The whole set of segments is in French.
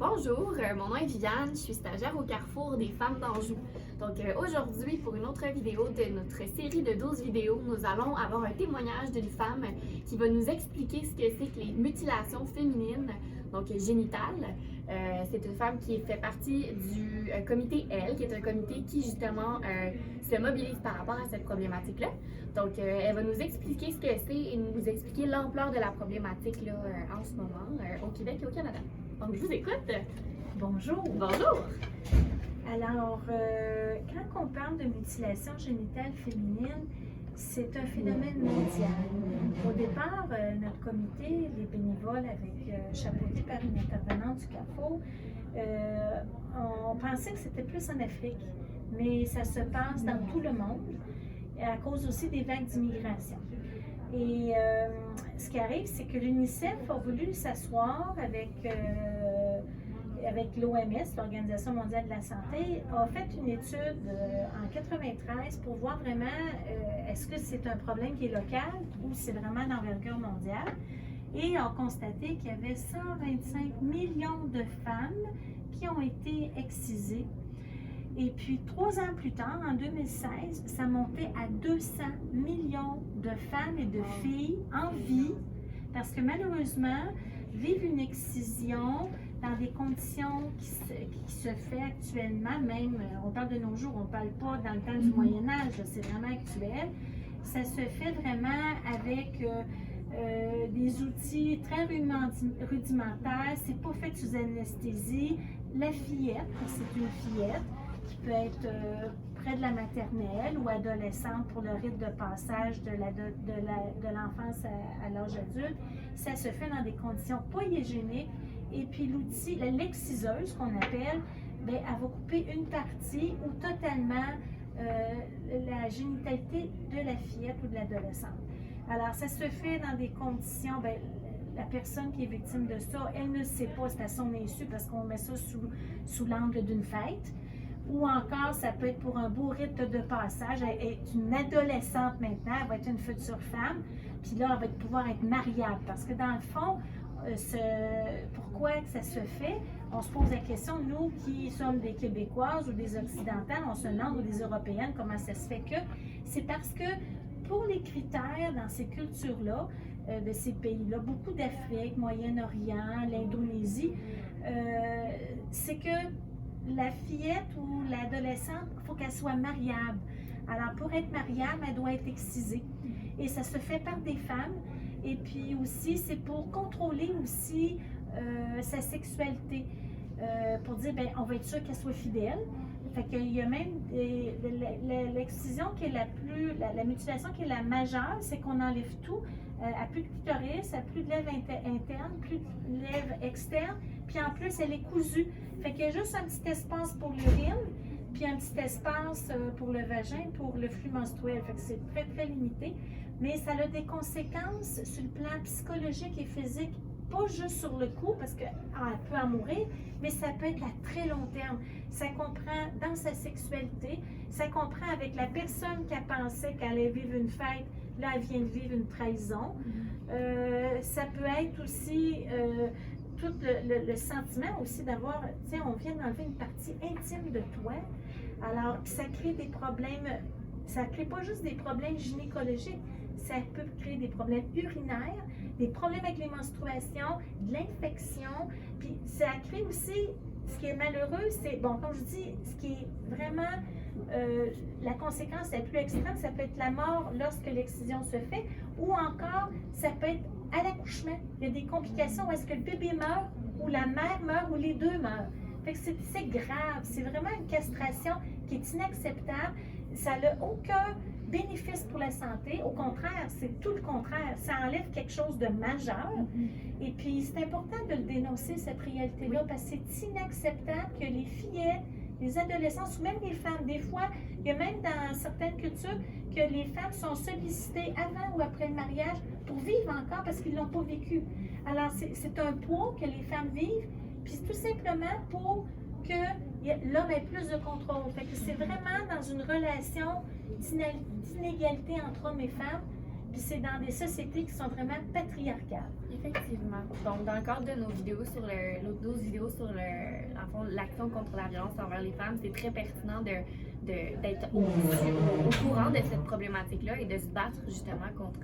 Bonjour, mon nom est Viviane, je suis stagiaire au Carrefour des femmes d'Anjou. Donc aujourd'hui, pour une autre vidéo de notre série de 12 vidéos, nous allons avoir un témoignage d'une femme qui va nous expliquer ce que c'est que les mutilations féminines, donc génitales. C'est une femme qui fait partie du comité L, qui est un comité qui justement se mobilise par rapport à cette problématique-là. Donc elle va nous expliquer ce que c'est et nous expliquer l'ampleur de la problématique là, en ce moment au Québec et au Canada. Donc, je vous écoute. Bonjour. Bonjour. Alors, quand on parle de mutilation génitale féminine, c'est un phénomène mondial. Au départ, notre comité, les bénévoles, chapeautés par une intervenante du Carrefour, on pensait que c'était plus en Afrique, mais ça se passe dans tout le monde à cause aussi des vagues d'immigration. Et ce qui arrive, c'est que l'UNICEF a voulu s'asseoir avec l'OMS, l'Organisation mondiale de la santé, a fait une étude en 1993 pour voir vraiment est-ce que c'est un problème qui est local ou c'est vraiment d'envergure mondiale. Et a constaté qu'il y avait 125 millions de femmes qui ont été excisées. Et puis, 3 ans plus tard, en 2016, ça montait à 200 millions de femmes et de filles en vie, parce que malheureusement, vivre une excision dans des conditions qui se fait actuellement, même, on parle de nos jours, on ne parle pas dans le temps du Moyen-Âge, c'est vraiment actuel, ça se fait vraiment avec des outils très rudimentaires, c'est pas fait sous anesthésie. La fillette, c'est une fillette, qui peut être près de la maternelle ou adolescente pour le rite de passage de l'enfance à l'âge adulte. Ça se fait dans des conditions pas hygiéniques. Et puis l'outil, l'exciseuse qu'on appelle, bien, elle va couper une partie ou totalement la génitalité de la fillette ou de l'adolescente. Alors ça se fait dans des conditions, bien, la personne qui est victime de ça, elle ne sait pas, c'est à son insu parce qu'on met ça sous l'angle d'une fête. Ou encore, ça peut être pour un beau rite de passage. Elle est une adolescente maintenant, elle va être une future femme, puis là, elle va pouvoir être mariable. Parce que dans le fond, pourquoi que ça se fait? On se pose la question, nous qui sommes des Québécoises ou des Occidentales, on se demande, ou des Européennes, comment ça se fait que? C'est parce que pour les critères dans ces cultures-là, de ces pays-là, beaucoup d'Afrique, Moyen-Orient, l'Indonésie, c'est que la fillette ou l'adolescente, il faut qu'elle soit mariable. Alors, pour être mariable, elle doit être excisée. Et ça se fait par des femmes. Et puis aussi, c'est pour contrôler aussi sa sexualité. Pour dire, bien, on va être sûr qu'elle soit fidèle. Fait qu'il y a même l'excision qui est la mutilation qui est la majeure, c'est qu'on enlève tout. À plus de clitoris, à plus de lèvres internes, plus de lèvres externes, puis en plus, elle est cousue. Fait qu'il y a juste un petit espace pour l'urine, puis un petit espace pour le vagin, pour le flux menstruel. Fait que c'est très, très limité. Mais ça a des conséquences sur le plan psychologique et physique, pas juste sur le coup, parce qu'elle peut en mourir, mais ça peut être à très long terme. Ça comprend dans sa sexualité, ça comprend avec la personne qui a pensé qu'elle allait vivre une fête, là, elle vient de vivre une trahison. Ça peut être aussi tout le sentiment aussi d'avoir, tu sais, on vient d'enlever une partie intime de toi. Alors, ça crée des problèmes, ça crée pas juste des problèmes gynécologiques, ça peut créer des problèmes urinaires, des problèmes avec les menstruations, de l'infection, puis ça crée aussi, ce qui est malheureux, c'est, bon, comme je dis, ce qui est vraiment la conséquence la plus extrême, ça peut être la mort lorsque l'excision se fait, ou encore, ça peut être à l'accouchement. Il y a des complications où est-ce que le bébé meurt, ou la mère meurt, ou les deux meurent. Fait que c'est grave, c'est vraiment une castration qui est inacceptable. Ça n'a aucun bénéfice pour la santé. Au contraire, c'est tout le contraire. Ça enlève quelque chose de majeur. Et puis, c'est important de le dénoncer, cette réalité-là, parce que c'est inacceptable que les fillettes, les adolescents, ou même les femmes, des fois, il y a même dans certaines cultures que les femmes sont sollicitées avant ou après le mariage pour vivre encore parce qu'ils ne l'ont pas vécu. Alors, c'est un poids que les femmes vivent, puis tout simplement pour que l'homme ait plus de contrôle. Fait que c'est vraiment dans une relation d'inégalité entre hommes et femmes, puis c'est dans des sociétés qui sont vraiment patriarcales. Effectivement. Donc, dans le cadre de nos vidéos sur nos vidéos sur en fond, l'action contre la violence envers les femmes, c'est très pertinent d'être au courant de cette problématique-là et de se battre justement contre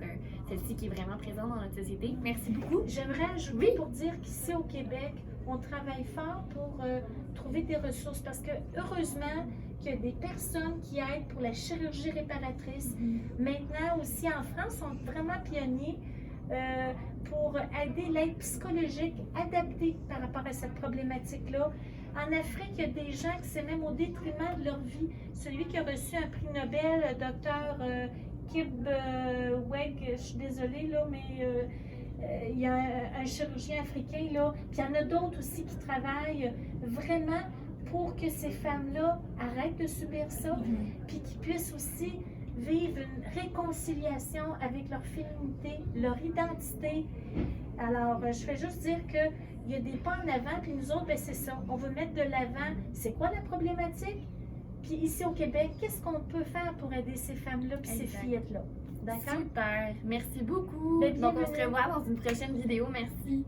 celle-ci qui est vraiment présente dans notre société. Merci beaucoup. J'aimerais ajouter pour dire qu'ici au Québec, on travaille fort pour trouver des ressources parce que heureusement qu'il y a des personnes qui aident pour la chirurgie réparatrice. Maintenant aussi en France, on est vraiment pionniers pour aider l'aide psychologique adaptée par rapport à cette problématique-là. En Afrique, il y a des gens qui c'est même au détriment de leur vie. Celui qui a reçu un prix Nobel, le docteur Kibweg, je suis désolée, là, mais il y a un chirurgien africain, là, puis il y en a d'autres aussi qui travaillent vraiment pour que ces femmes-là arrêtent de subir ça, puis qu'ils puissent aussi vivre une réconciliation avec leur féminité, leur identité. Alors, je fais juste dire qu'il y a des pas en avant, puis nous autres, ben c'est ça. On veut mettre de l'avant, c'est quoi la problématique? Puis ici au Québec, qu'est-ce qu'on peut faire pour aider ces femmes-là puis ces fillettes-là? D'accord? Super. Merci beaucoup. Ben, donc, on se revoit dans une prochaine vidéo. Merci.